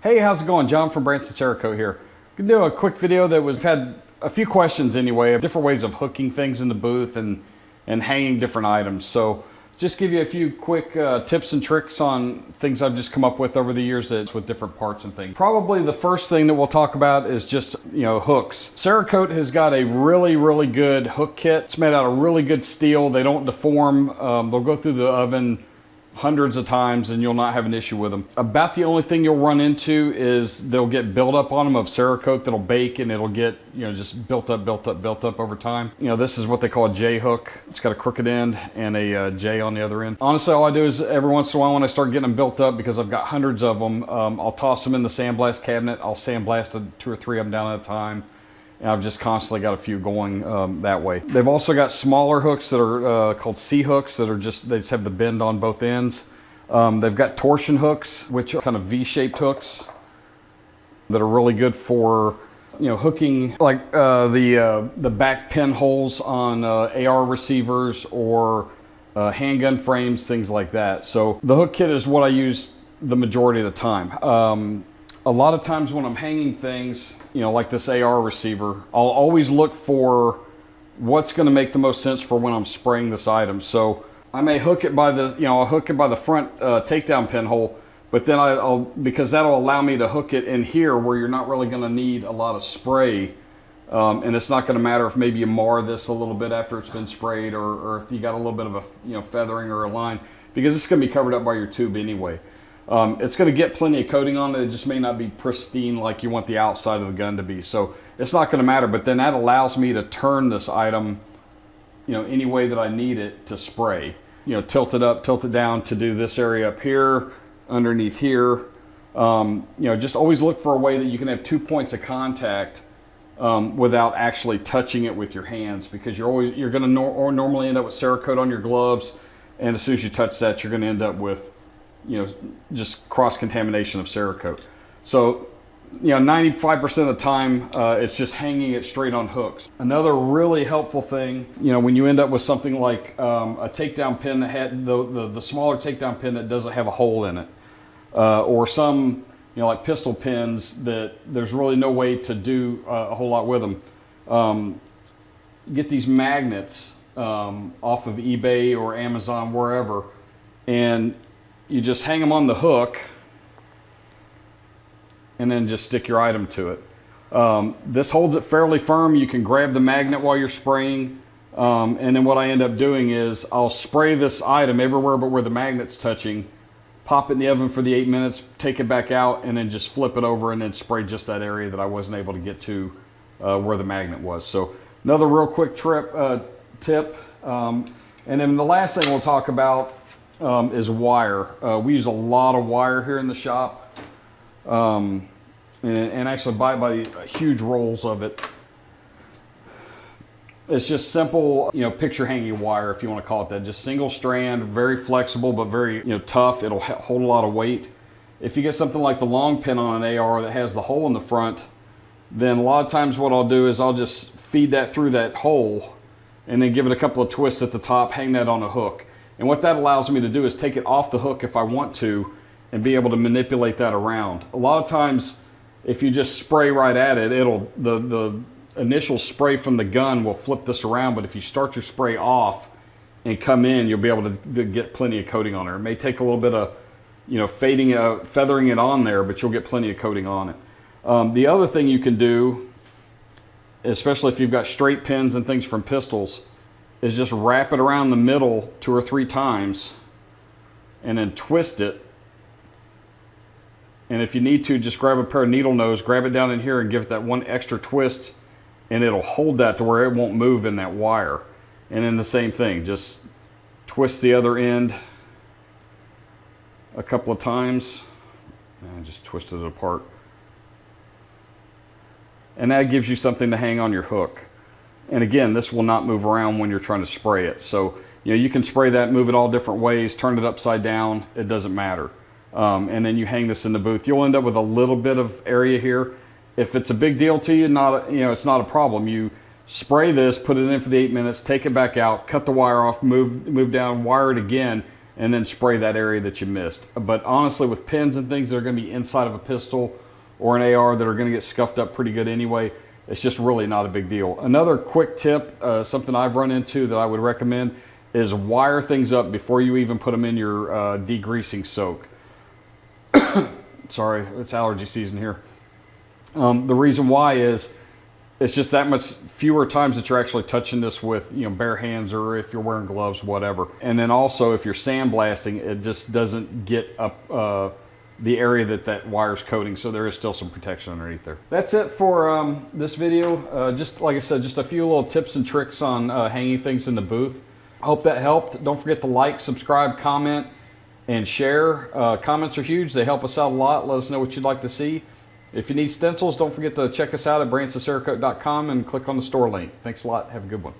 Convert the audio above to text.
Hey, how's it going? John from Branson Cerakote here. I'm gonna do a quick video that had a few questions anyway, of different ways of hooking things in the booth and hanging different items. So just give you a few quick tips and tricks on things I've just come up with over the years with different parts and things. Probably the first thing that we'll talk about is just, hooks. Cerakote has got a really good hook kit. It's made out of really good steel. They don't deform. They'll go through the oven hundreds of times and you'll not have an issue with them. About the only thing you'll run into is they'll get buildup on them of Cerakote that'll bake, and it'll get, just built up over time. This is what they call a J hook. It's got a crooked end and a J on the other end. Honestly, all I do is every once in a while when I start getting them built up, because I've got hundreds of them, I'll toss them in the sandblast cabinet. I'll sandblast 2 or 3 of them down at a time. And I've just constantly got a few going that way. They've also got smaller hooks that are called C hooks that are they just have the bend on both ends. They've got torsion hooks, which are kind of V-shaped hooks that are really good for, hooking like the back pinholes on AR receivers or handgun frames, things like that. So the hook kit is what I use the majority of the time. A lot of times when I'm hanging things, like this AR receiver, I'll always look for what's going to make the most sense for when I'm spraying this item. So I may hook it by the, I'll hook it by the front takedown pinhole, but then because that'll allow me to hook it in here where you're not really going to need a lot of spray. And it's not going to matter if maybe you mar this a little bit after it's been sprayed, or if you got a little bit of a, feathering or a line, because it's going to be covered up by your tube anyway. It's going to get plenty of coating on it. It just may not be pristine like you want the outside of the gun to be. So it's not going to matter, but then that allows me to turn this item, any way that I need it to spray. Tilt it up, tilt it down to do this area up here, underneath here. Just always look for a way that you can have 2 points of contact without actually touching it with your hands, because you're going to normally end up with Cerakote on your gloves, and as soon as you touch that, you're going to end up with just cross-contamination of Cerakote. So, 95% of the time, it's just hanging it straight on hooks. Another really helpful thing, when you end up with something like a takedown pin that had the smaller takedown pin that doesn't have a hole in it, or some, like pistol pins that there's really no way to do a whole lot with them. Get these magnets off of eBay or Amazon, wherever, and you just hang them on the hook and then just stick your item to it. This holds it fairly firm. You can grab the magnet while you're spraying. And then what I end up doing is I'll spray this item everywhere but where the magnet's touching, pop it in the oven for the 8 minutes, take it back out, and then just flip it over and then spray just that area that I wasn't able to get to where the magnet was. So another real quick tip. And then the last thing we'll talk about is wire. We use a lot of wire here in the shop, and actually buy huge rolls of it. It's just simple, picture hanging wire, if you want to call it that. Just single strand, very flexible, but very tough. It'll hold a lot of weight. If you get something like the long pin on an AR that has the hole in the front, then a lot of times what I'll do is I'll just feed that through that hole and then give it a couple of twists at the top, hang that on a hook. And what that allows me to do is take it off the hook if I want to, and be able to manipulate that around. A lot of times, if you just spray right at it, the initial spray from the gun will flip this around, but if you start your spray off and come in, you'll be able to get plenty of coating on there. It may take a little bit of, feathering it on there, but you'll get plenty of coating on it. The other thing you can do, especially if you've got straight pins and things from pistols, is just wrap it around the middle 2 or 3 times and then twist it. And if you need to, just grab a pair of needle nose, grab it down in here and give it that one extra twist, and it'll hold that to where it won't move in that wire. And then the same thing, just twist the other end a couple of times and just twist it apart. And that gives you something to hang on your hook. And again, this will not move around when you're trying to spray it. So, you can spray that, move it all different ways, turn it upside down, it doesn't matter. And then you hang this in the booth. You'll end up with a little bit of area here. If it's a big deal to you, it's not a problem. You spray this, put it in for the 8 minutes, take it back out, cut the wire off, move down, wire it again, and then spray that area that you missed. But honestly, with pins and things that are going to be inside of a pistol or an AR that are going to get scuffed up pretty good anyway, it's just really not a big deal. Another quick tip, something I've run into that I would recommend, is wire things up before you even put them in your degreasing soak. Sorry, it's allergy season here. The reason why is it's just that much fewer times that you're actually touching this with, you know, bare hands, or if you're wearing gloves, whatever. And then also if you're sandblasting, it just doesn't get up the area that wire's coating, so there is still some protection underneath there. That's it for this video. Just like I said, just a few little tips and tricks on hanging things in the booth. I hope that helped. Don't forget to like, subscribe, comment, and share. Comments are huge. They help us out a lot. Let us know what you'd like to see. If you need stencils, don't forget to check us out at BransonCerakote.com and click on the store link. Thanks a lot. Have a good one.